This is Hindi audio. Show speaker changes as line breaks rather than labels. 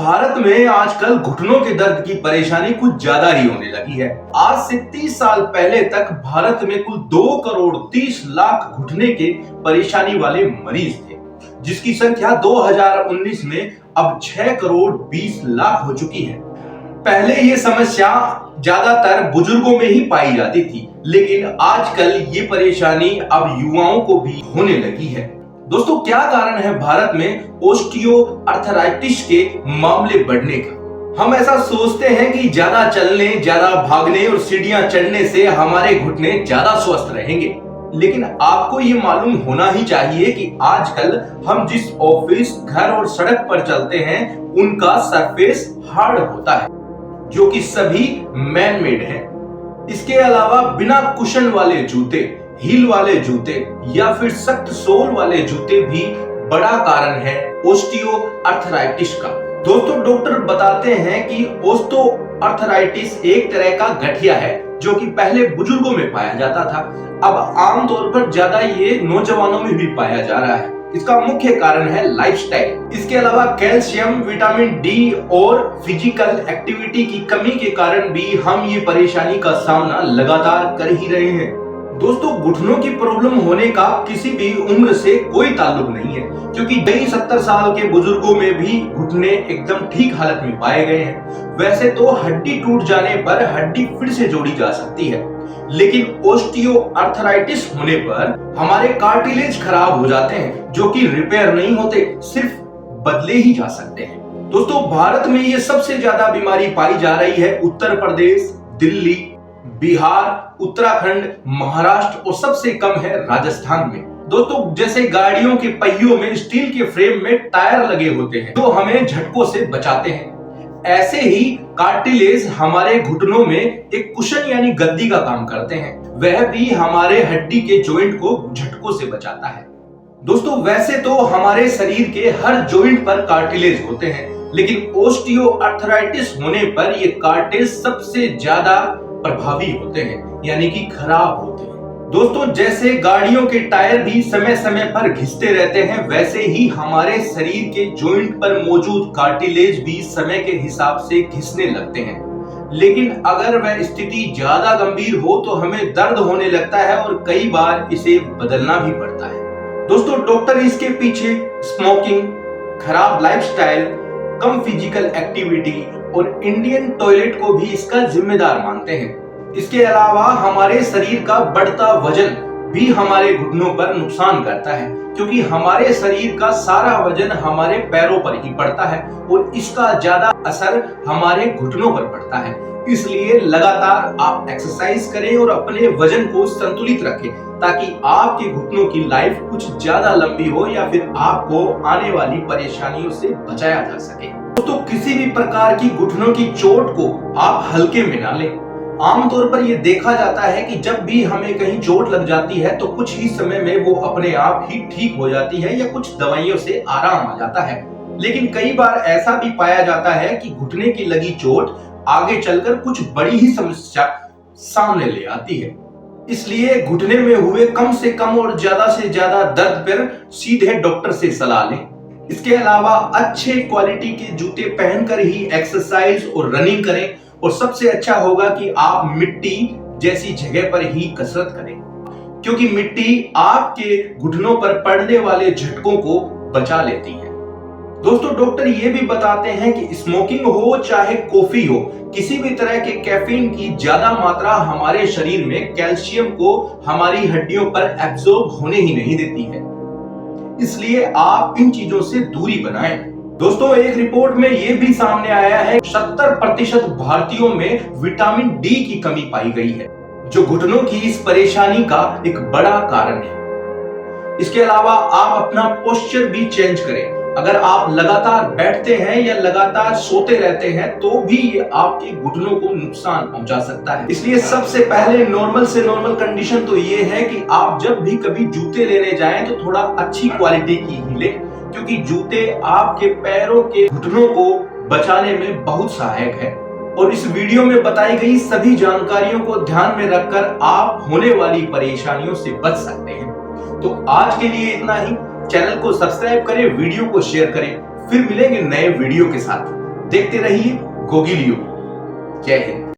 भारत में आजकल घुटनों के दर्द की परेशानी कुछ ज्यादा ही होने लगी है। आज से 30 साल पहले तक भारत में कुल 2 करोड़ 30 लाख घुटने के परेशानी वाले मरीज थे, जिसकी संख्या 2019 में अब 6 करोड़ 20 लाख हो चुकी है। पहले ये समस्या ज्यादातर बुजुर्गों में ही पाई जाती थी, लेकिन आजकल ये परेशानी अब युवाओं को भी होने लगी है। दोस्तों, क्या कारण है भारत में ओस्टियोआर्थराइटिस के मामले बढ़ने का? हम ऐसा सोचते हैं कि ज्यादा चलने, ज्यादा भागने और सीढ़ियां चढ़ने से हमारे घुटने ज्यादा स्वस्थ रहेंगे, लेकिन आपको ये मालूम होना ही चाहिए कि आजकल हम जिस ऑफिस, घर और सड़क पर चलते हैं, उनका सरफेस हार्ड होता है, जो कि सभी मैन मेड है। इसके अलावा बिना कुशन वाले जूते, हील वाले जूते या फिर सख्त सोल वाले जूते भी बड़ा कारण है ओस्टियोआर्थराइटिस का। दोस्तों, डॉक्टर बताते हैं कि ओस्टियोआर्थराइटिस एक तरह का गठिया है, जो कि पहले बुजुर्गों में पाया जाता था, अब आमतौर पर ज्यादा ये नौजवानों में भी पाया जा रहा है। इसका मुख्य कारण है लाइफस्टाइल। इसके अलावा कैल्शियम, विटामिन डी और फिजिकल एक्टिविटी की कमी के कारण भी हम ये परेशानी का सामना लगातार कर ही रहे हैं। दोस्तों, घुटनों की प्रॉब्लम होने का किसी भी उम्र से कोई ताल्लुक नहीं है, क्योंकि कई 70 साल के बुजुर्गों में भी घुटने एकदम ठीक हालत में पाए गए हैं। वैसे तो हड्डी टूट जाने पर हड्डी फिर से जोड़ी जा सकती है, लेकिन ओस्टियोआर्थराइटिस होने पर हमारे कार्टिलेज खराब हो जाते हैं, जो कि रिपेयर नहीं होते, सिर्फ बदले ही जा सकते हैं। दोस्तों, भारत में ये सबसे ज्यादा बीमारी पाई जा रही है उत्तर प्रदेश, दिल्ली, बिहार, उत्तराखंड, महाराष्ट्र और सबसे कम है राजस्थान में। दोस्तों, जैसे गाड़ियों के पहियों में स्टील के फ्रेम में टायर लगे होते हैं, जो हमें झटकों से बचाते हैं, ऐसे ही कार्टिलेज हमारे घुटनों में एक कुशन यानी गद्दी का काम करते हैं। वह भी हमारे हड्डी के जॉइंट को झटकों से बचाता है। दोस्तों, वैसे तो हमारे शरीर के हर जॉइंट पर कार्टिलेज होते हैं, लेकिन ओस्टियोआर्थराइटिस होने पर ये कार्टिलेज सबसे ज्यादा प्रभावी होते हैं, यानी कि खराब होते हैं। दोस्तों, जैसे गाड़ियों के टायर भी समय समय पर घिसते रहते हैं, वैसे ही हमारे शरीर के जॉइंट पर मौजूद कार्टिलेज भी समय के हिसाब से घिसने लगते हैं। लेकिन अगर वह स्थिति ज्यादा गंभीर हो तो हमें दर्द होने लगता है और कई बार इसे बदलना भी पड़ता है। दोस्तों, डॉक्टर इसके पीछे स्मोकिंग, खराब लाइफस्टाइल, कम फिजिकल एक्टिविटी और इंडियन टॉयलेट को भी इसका जिम्मेदार मानते हैं। इसके अलावा हमारे शरीर का बढ़ता वजन भी हमारे घुटनों पर नुकसान करता है, क्योंकि हमारे शरीर का सारा वजन हमारे पैरों पर ही पड़ता है और इसका ज्यादा असर हमारे घुटनों पर पड़ता है। इसलिए लगातार आप एक्सरसाइज करें और अपने वजन को संतुलित रखें, ताकि आपके घुटनों की लाइफ कुछ ज्यादा लंबी हो या फिर आपको आने वाली परेशानियों से बचाया जा सके। दोस्तों, किसी भी प्रकार की घुटनों की चोट को आप हल्के में ना लें। आमतौर पर यह देखा जाता है कि जब भी हमें कहीं चोट लग जाती है तो कुछ ही समय में वो अपने आप ही ठीक हो जाती है या कुछ दवाइयों से आराम आ जाता है, लेकिन कई बार ऐसा भी पाया जाता है कि घुटने की लगी चोट आगे चलकर कुछ बड़ी ही समस्या सामने ले आती है। इसलिए घुटने में हुए कम से कम और ज्यादा से ज्यादा दर्द पर सीधे डॉक्टर से सलाह लें। इसके अलावा अच्छे क्वालिटी के जूते पहनकर ही एक्सरसाइज और रनिंग करें, और सबसे अच्छा होगा कि आप मिट्टी जैसी जगह पर ही कसरत करें, क्योंकि मिट्टी आपके घुटनों पर पड़ने वाले झटकों को बचा लेती है। दोस्तों, डॉक्टर ये भी बताते हैं कि स्मोकिंग हो चाहे कॉफी हो, किसी भी तरह के कैफीन की ज्यादा मात्रा हमारे शरीर में कैल्शियम को हमारी हड्डियों पर एब्जॉर्ब होने ही नहीं देती है। इसलिए आप इन चीजों से दूरी बनाएं। दोस्तों, एक रिपोर्ट में यह भी सामने आया है 70% भारतीयों में विटामिन डी की कमी पाई गई है, जो घुटनों की इस परेशानी का एक बड़ा कारण है। इसके अलावा आप अपना पोस्चर भी चेंज करें। अगर आप लगातार बैठते हैं या लगातार सोते रहते हैं तो भी ये आपके घुटनों को नुकसान पहुंचा सकता है। इसलिए सबसे पहले नॉर्मल से नॉर्मल कंडीशन तो ये है कि आप जब भी कभी जूते लेने जाएं तो थोड़ा अच्छी क्वालिटी की ही लें, क्योंकि जूते आपके पैरों के घुटनों को बचाने में बहुत सहायक है। और इस वीडियो में बताई गई सभी जानकारियों को ध्यान में रखकर आप होने वाली परेशानियों से बच सकते हैं। तो आज के लिए इतना ही। चैनल को सब्सक्राइब करें, वीडियो को शेयर करें, फिर मिलेंगे नए वीडियो के साथ। देखते रहिए गोगिलियो। जय हिंद।